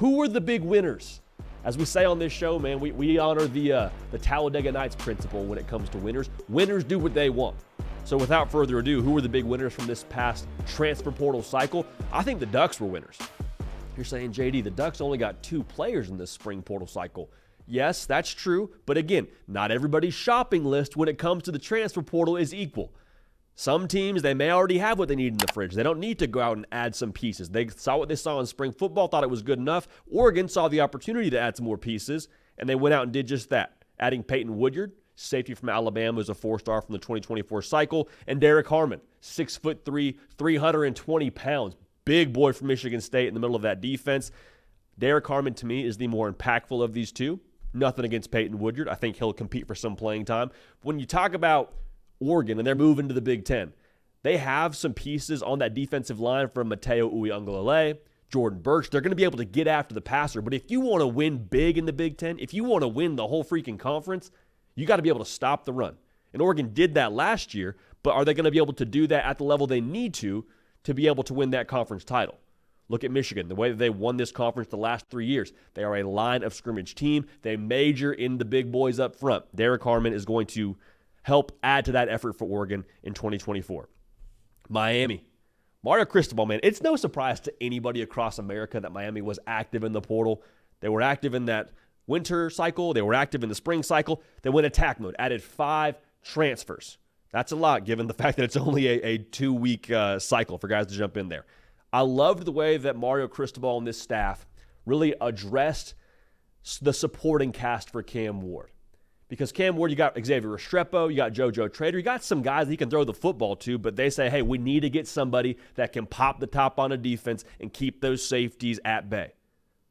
Who were the big winners? As we say on this show, man, we honor the Talladega Nights principle when it comes to winners. Winners do what they want. So without further ado, who were the big winners from this past transfer portal cycle? I think the Ducks were winners. You're saying, JD, the Ducks only got 2 players in this spring portal cycle. Yes, that's true. But again, not everybody's shopping list when it comes to the transfer portal is equal. Some teams, they may already have what they need in the fridge. They don't need to go out and add some pieces. They saw what they saw in spring football, thought it was good enough. Oregon saw the opportunity to add some more pieces, and they went out and did just that. Adding Peyton Woodyard, safety from Alabama, is a 4-star from the 2024 cycle, and Derek Harmon, 6'3", 320 pounds. Big boy from Michigan State in the middle of that defense. Derek Harmon, to me, is the more impactful of these two. Nothing against Peyton Woodyard. I think he'll compete for some playing time. When you talk about Oregon and they're moving to the Big Ten, they have some pieces on that defensive line from Mateo Uiagalelei, Jordan Burch. They're going to be able to get after the passer. But if you want to win big in the Big Ten, if you want to win the whole freaking conference, you got to be able to stop the run. And Oregon did that last year, but are they going to be able to do that at the level they need to be able to win that conference title? Look at Michigan, the way that they won this conference the last 3 years. They are a line of scrimmage team. They major in the big boys up front. Derek Harmon is going to help add to that effort for Oregon in 2024. Miami. Mario Cristobal, man, it's no surprise to anybody across America that Miami was active in the portal. They were active in that winter cycle. They were active in the spring cycle. They went attack mode, added 5 transfers. That's a lot given the fact that it's only a 2-week cycle for guys to jump in there. I loved the way that Mario Cristobal and this staff really addressed the supporting cast for Cam Ward. Because Cam Ward, you got Xavier Restrepo, you got JoJo Trader, you got some guys that he can throw the football to, but they say, hey, we need to get somebody that can pop the top on a defense and keep those safeties at bay.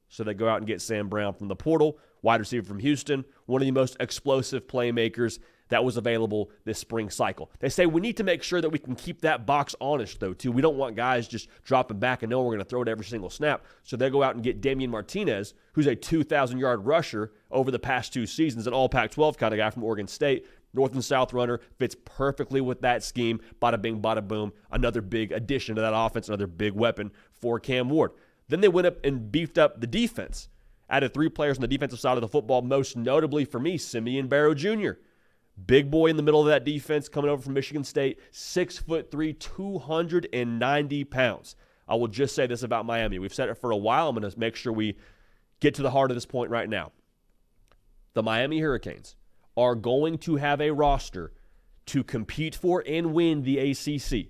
So they go out and get Sam Brown from the portal, wide receiver from Houston, one of the most explosive playmakers that was available this spring cycle. They say we need to make sure that we can keep that box honest, though, too. We don't want guys just dropping back and knowing we're going to throw it every single snap. So they go out and get Damian Martinez, who's a 2,000-yard rusher over the past 2 seasons, an all Pac-12 kind of guy from Oregon State. North and South runner, fits perfectly with that scheme. Bada bing, bada boom. Another big addition to that offense, another big weapon for Cam Ward. Then they went up and beefed up the defense. Added 3 players on the defensive side of the football, most notably for me, Simeon Barrow Jr., big boy in the middle of that defense, coming over from Michigan State, 6'3", 290 pounds. I will just say this about Miami. We've said it for a while. I'm going to make sure we get to the heart of this point right now. The Miami Hurricanes are going to have a roster to compete for and win the ACC.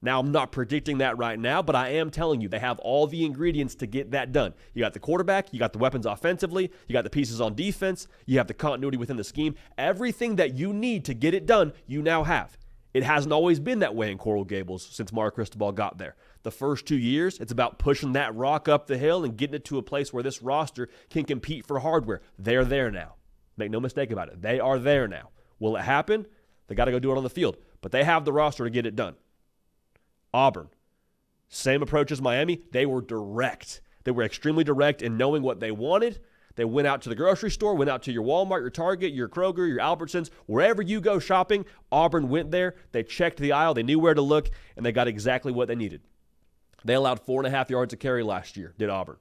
Now, I'm not predicting that right now, but I am telling you they have all the ingredients to get that done. You got the quarterback, you got the weapons offensively, you got the pieces on defense, you have the continuity within the scheme. Everything that you need to get it done, you now have. It hasn't always been that way in Coral Gables since Mario Cristobal got there. The first 2 years, it's about pushing that rock up the hill and getting it to a place where this roster can compete for hardware. They're there now. Make no mistake about it. They are there now. Will it happen? They got to go do it on the field. But they have the roster to get it done. Auburn, same approach as Miami. They were direct. They were extremely direct in knowing what they wanted. They went out to the grocery store, went out to your Walmart, your Target, your Kroger, your Albertsons, wherever you go shopping. Auburn went there. They checked the aisle. They knew where to look, and they got exactly what they needed. They allowed 4.5 yards of carry last year, did Auburn.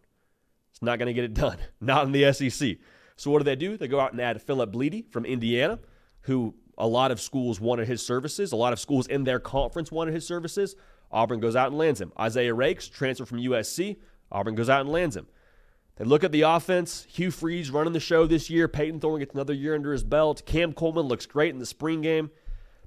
It's not going to get it done. Not in the SEC. So what do? They go out and add Philip Bleedy from Indiana, who a lot of schools wanted his services. A lot of schools in their conference wanted his services. Auburn goes out and lands him. Isaiah Rakes, transfer from USC. Auburn goes out and lands him. They look at the offense. Hugh Freeze running the show this year. Peyton Thorne gets another year under his belt. Cam Coleman looks great in the spring game.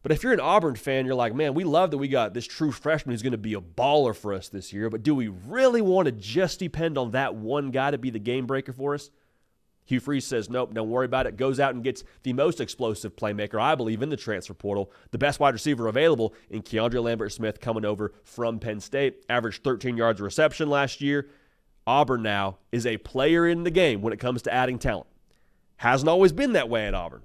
But if you're an Auburn fan, you're like, man, we love that we got this true freshman who's going to be a baller for us this year. But do we really want to just depend on that one guy to be the game breaker for us? Hugh Freeze says, nope, don't worry about it. Goes out and gets the most explosive playmaker, I believe, in the transfer portal. The best wide receiver available in Keandre Lambert-Smith coming over from Penn State. Averaged 13 yards of reception last year. Auburn now is a player in the game when it comes to adding talent. Hasn't always been that way at Auburn.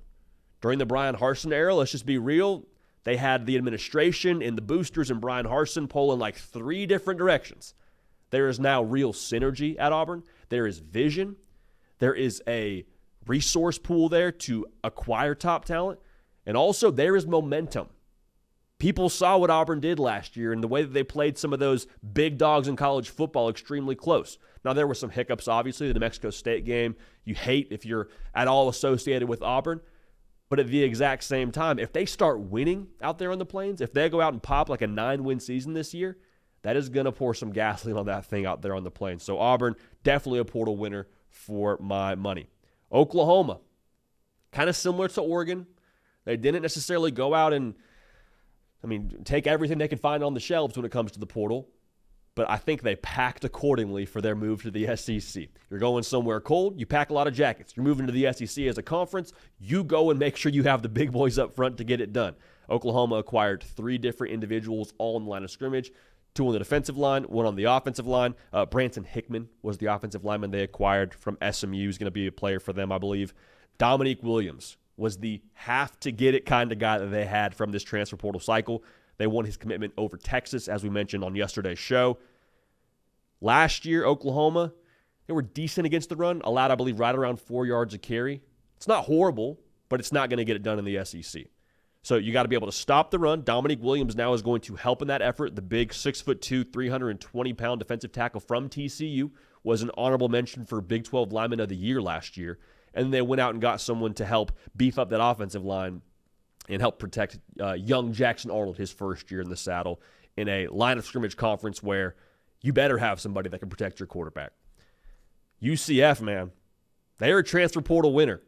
During the Brian Harsin era, let's just be real, they had the administration and the boosters and Brian Harsin pulling like 3 different directions. There is now real synergy at Auburn. There is vision. There is a resource pool there to acquire top talent. And also there is momentum. People saw what Auburn did last year and the way that they played some of those big dogs in college football extremely close. Now, there were some hiccups, obviously. The New Mexico State game, you hate if you're at all associated with Auburn. But at the exact same time, if they start winning out there on the Plains, if they go out and pop like a 9-win season this year, that is going to pour some gasoline on that thing out there on the Plains. So Auburn, definitely a portal winner for my money. Oklahoma, kind of similar to Oregon. They didn't necessarily go out and, take everything they could find on the shelves when it comes to the portal. But I think they packed accordingly for their move to the SEC. You're going somewhere cold, you pack a lot of jackets. You're moving to the SEC as a conference, you go and make sure you have the big boys up front to get it done. Oklahoma acquired 3 different individuals all in the line of scrimmage, 2 on the defensive line, 1 on the offensive line. Branson Hickman was the offensive lineman they acquired from SMU. He's going to be a player for them, I believe. Dominique Williams was the have-to-get-it kind of guy that they had from this transfer portal cycle. They won his commitment over Texas, as we mentioned on yesterday's show. Last year, Oklahoma, they were decent against the run, allowed, I believe, right around 4 yards a carry. It's not horrible, but it's not going to get it done in the SEC. So you got to be able to stop the run. Dominique Williams now is going to help in that effort. The big 6'2", 320-pound defensive tackle from TCU was an honorable mention for Big 12 Lineman of the Year last year. And they went out and got someone to help beef up that offensive line and help protect young Jackson Arnold his first year in the saddle in a line of scrimmage conference where you better have somebody that can protect your quarterback. UCF, man, they are a transfer portal winner.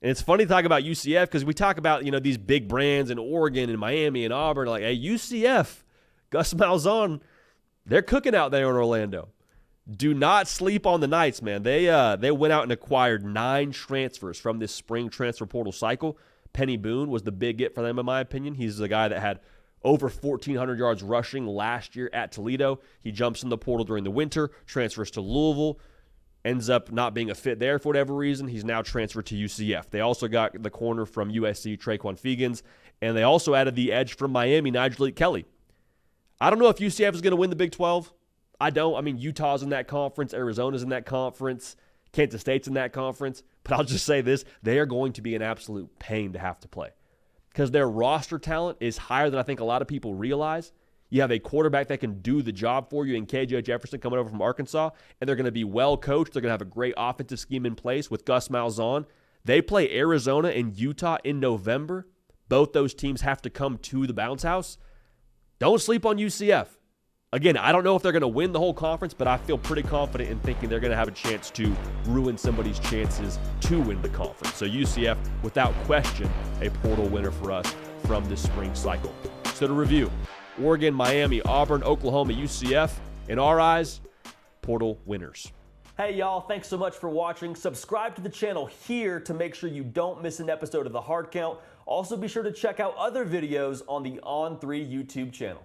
And it's funny to talk about UCF because we talk about, these big brands in Oregon and Miami and Auburn. Like, hey, UCF, Gus Malzahn, they're cooking out there in Orlando. Do not sleep on the Knights, man. They went out and acquired 9 transfers from this spring transfer portal cycle. Penny Boone was the big get for them, in my opinion. He's the guy that had over 1,400 yards rushing last year at Toledo. He jumps in the portal during the winter, transfers to Louisville, ends up not being a fit there for whatever reason. He's now transferred to UCF. They also got the corner from USC, Traquan Fegans, and they also added the edge from Miami, Nigel Kelly. I don't know if UCF is going to win the Big 12. I don't. Utah's in that conference. Arizona's in that conference. Kansas State's in that conference. But I'll just say this. They are going to be an absolute pain to have to play because their roster talent is higher than I think a lot of people realize. You have a quarterback that can do the job for you in KJ Jefferson coming over from Arkansas, and they're going to be well coached. They're going to have a great offensive scheme in place with Gus Malzahn. They play Arizona and Utah in November. Both those teams have to come to the bounce house. Don't sleep on UCF. Again, I don't know if they're going to win the whole conference, but I feel pretty confident in thinking they're going to have a chance to ruin somebody's chances to win the conference. So UCF, without question, a portal winner for us from this spring cycle. So to review, Oregon, Miami, Auburn, Oklahoma, UCF, in our eyes, portal winners. Hey y'all, thanks so much for watching. Subscribe to the channel here to make sure you don't miss an episode of The Hard Count. Also be sure to check out other videos on the On3 YouTube channel.